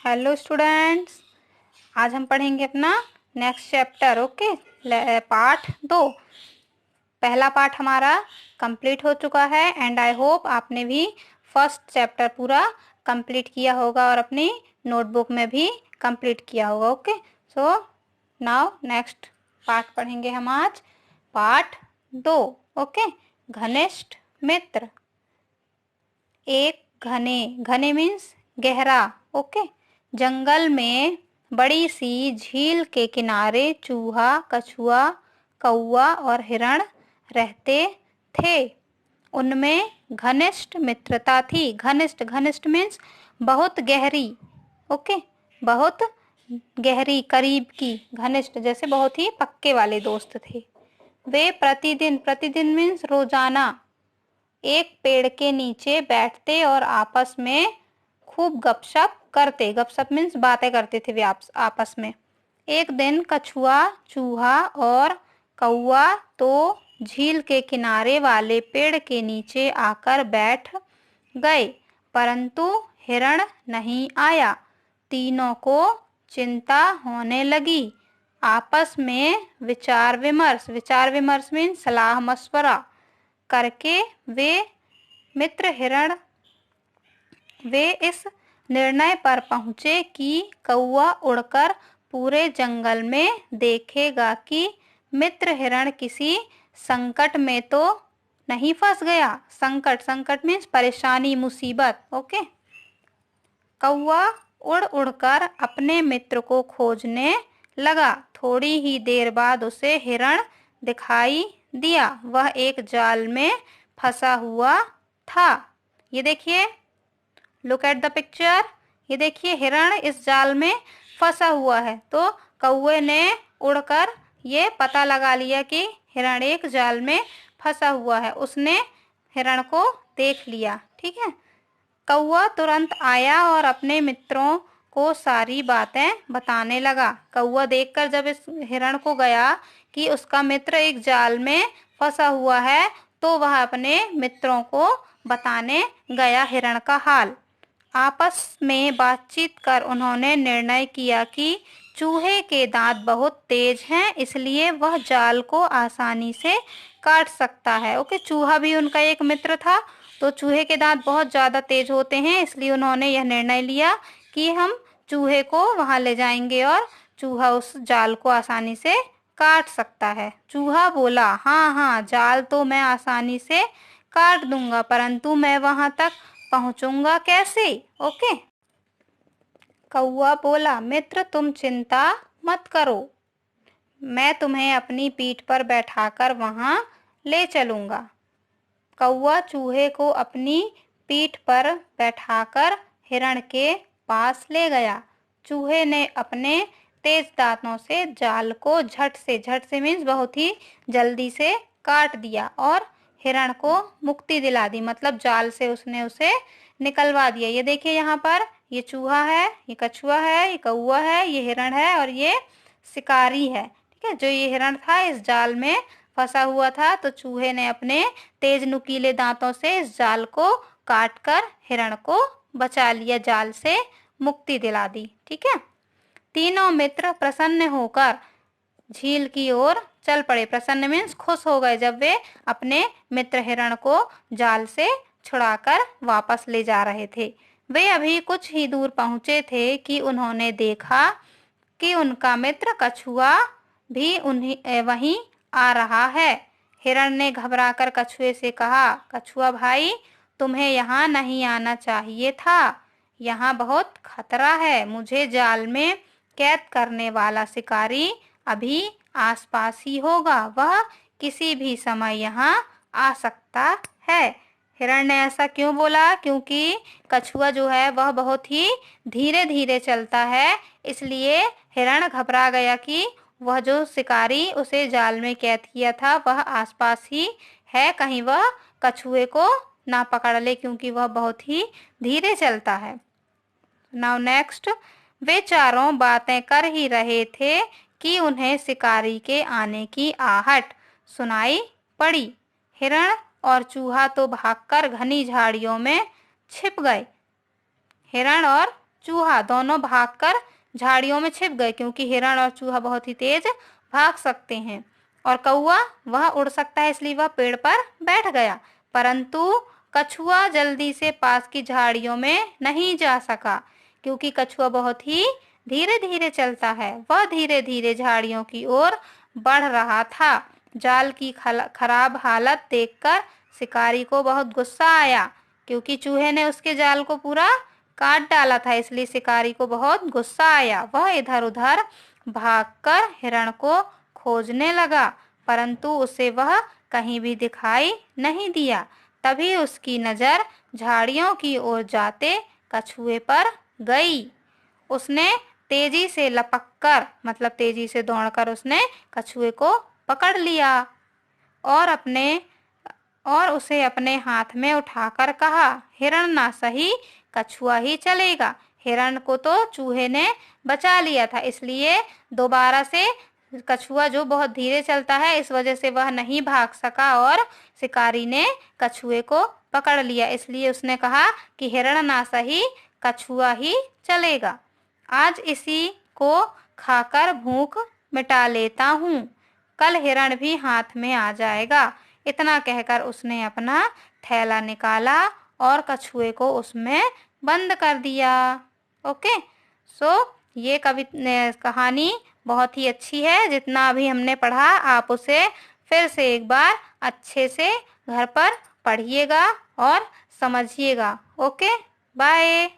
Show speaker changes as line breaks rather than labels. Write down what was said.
Hello students. आज हम पढ़ेंगे अपना नेक्स्ट चैप्टर। ओके, पाठ 2। पहला पार्ट हमारा कंप्लीट हो चुका है एंड आई होप आपने भी फर्स्ट चैप्टर पूरा कंप्लीट किया होगा और अपनी नोटबुक में भी कंप्लीट किया होगा। Okay, so now next part पढ़ेंगे हम आज, पार्ट 2। ओके, घनिष्ठ मित्र। एक घने, घने मीन्स गहरा। ओके, जंगल में बड़ी सी झील के किनारे चूहा, कछुआ, कौवा और हिरण रहते थे। उनमें घनिष्ठ मित्रता थी। घनिष्ठ, घनिष्ठ मीन्स बहुत गहरी। ओके, बहुत गहरी, करीब की। घनिष्ठ जैसे बहुत ही पक्के वाले दोस्त थे। वे प्रतिदिन, प्रतिदिन मीन्स रोजाना, एक पेड़ के नीचे बैठते और आपस में खूब गपशप करते। गपशप मीन्स बातें करते थे वे आपस में। एक दिन कछुआ, चूहा और कौवा तो झील के किनारे वाले पेड़ के नीचे आकर बैठ गए, परंतु हिरण नहीं आया। तीनों को चिंता होने लगी। आपस में विचार विमर्श, विचार विमर्श मीन्स सलाह मशवरा करके वे इस निर्णय पर पहुंचे कि कौवा उड़कर पूरे जंगल में देखेगा कि मित्र हिरण किसी संकट में तो नहीं फंस गया। संकट, संकट मीन्स परेशानी, मुसीबत। ओके, कौवा उड़ उड़कर अपने मित्र को खोजने लगा। थोड़ी ही देर बाद उसे हिरण दिखाई दिया। वह एक जाल में फंसा हुआ था। ये देखिए, लुक एट द पिक्चर। ये देखिए, हिरण इस जाल में फंसा हुआ है। तो कौवे ने उड़कर ये पता लगा लिया कि हिरण एक जाल में फंसा हुआ है। उसने हिरण को देख लिया। ठीक है, कौवा तुरंत आया और अपने मित्रों को सारी बातें बताने लगा। कौवा देखकर जब इस हिरण को गया कि उसका मित्र एक जाल में फंसा हुआ है, तो वह अपने मित्रों को बताने गया हिरण का हाल। आपस में बातचीत कर उन्होंने निर्णय किया कि चूहे के दांत बहुत तेज हैं, इसलिए वह जाल को आसानी से काट सकता है। ओके, चूहा भी उनका एक मित्र था। तो चूहे के दांत बहुत ज्यादा तेज होते हैं, इसलिए उन्होंने यह निर्णय लिया कि हम चूहे को वहां ले जाएंगे और चूहा उस जाल को आसानी से काट सकता है। चूहा बोला, हाँ हाँ, जाल तो मैं आसानी से काट दूंगा, परंतु मैं वहां तक पहुंचूंगा कैसे? ओके, कौवा बोला, मित्र तुम चिंता मत करो, मैं तुम्हें अपनी पीठ पर बैठाकर वहां ले चलूंगा। कौवा चूहे को अपनी पीठ पर बैठाकर हिरण के पास ले गया। चूहे ने अपने तेज दांतों से जाल को झट से मीन्स बहुत ही जल्दी से काट दिया और हिरण को मुक्ति दिला दी। मतलब जाल से उसने उसे निकलवा दिया। ये देखिए, यहाँ पर ये चूहा है, ये कछुआ है, ये कौवा है, ये हिरण है और ये शिकारी है। ठीक है, जो ये हिरण था इस जाल में फंसा हुआ था, तो चूहे ने अपने तेज नुकीले दांतों से इस जाल को काटकर हिरण को बचा लिया, जाल से मुक्ति दिला दी। ठीक है, तीनों मित्र प्रसन्न होकर झील की ओर चल पड़े। प्रसन्न मीन्स खुश हो गए जब वे अपने मित्र हिरण को जाल से छुड़ाकर वापस ले जा रहे थे। वे अभी कुछ ही दूर पहुंचे थे कि उन्होंने देखा कि उनका मित्र कछुआ भी वहीं आ रहा है। हिरण ने घबराकर कछुए से कहा, कछुआ भाई, तुम्हें यहाँ नहीं आना चाहिए था, यहाँ बहुत खतरा है। मुझे जाल में कैद करने वाला शिकारी अभी आसपास ही होगा, वह किसी भी समय यहाँ आ सकता है। हिरण ने ऐसा क्यों बोला? क्योंकि कछुआ जो है वह बहुत ही धीरे धीरे चलता है, इसलिए हिरण घबरा गया कि वह जो शिकारी उसे जाल में कैद किया था वह आसपास ही है, कहीं वह कछुए को ना पकड़ ले, क्योंकि वह बहुत ही धीरे चलता है। नाउ नेक्स्ट, वे चारों बातें कर ही रहे थे कि उन्हें शिकारी के आने की आहट सुनाई पड़ी। हिरण और चूहा तो भागकर घनी झाड़ियों में छिप गए। हिरण और चूहा दोनों भागकर झाड़ियों में छिप गए, क्योंकि हिरण और चूहा बहुत ही तेज भाग सकते हैं। और कौवा वह उड़ सकता है, इसलिए वह पेड़ पर बैठ गया। परंतु कछुआ जल्दी से पास की झाड़ियों में नहीं जा सका, क्योंकि कछुआ बहुत ही धीरे धीरे चलता है। वह धीरे धीरे झाड़ियों की ओर बढ़ रहा था। जाल की खराब हालत देखकर शिकारी को बहुत गुस्सा आया, क्योंकि चूहे ने उसके जाल को पूरा काट डाला था, इसलिए शिकारी को बहुत गुस्सा आया। वह इधर उधर भागकर हिरण को खोजने लगा, परंतु उसे वह कहीं भी दिखाई नहीं दिया। तभी उसकी नजर झाड़ियों की ओर जाते कछुए पर गई। उसने तेजी से लपककर, मतलब तेजी से दौड़कर उसने कछुए को पकड़ लिया और उसे अपने हाथ में उठाकर कहा, हिरण ना सही, कछुआ ही चलेगा। हिरण को तो चूहे ने बचा लिया था, इसलिए दोबारा से कछुआ जो बहुत धीरे चलता है, इस वजह से वह नहीं भाग सका और शिकारी ने कछुए को पकड़ लिया। इसलिए उसने कहा कि हिरण ना सही, कछुआ ही चलेगा। आज इसी को खाकर भूख मिटा लेता हूँ, कल हिरण भी हाथ में आ जाएगा। इतना कहकर उसने अपना थैला निकाला और कछुए को उसमें बंद कर दिया। ओके, सो ये कहानी बहुत ही अच्छी है। जितना अभी हमने पढ़ा, आप उसे फिर से एक बार अच्छे से घर पर पढ़िएगा और समझिएगा। Okay, bye.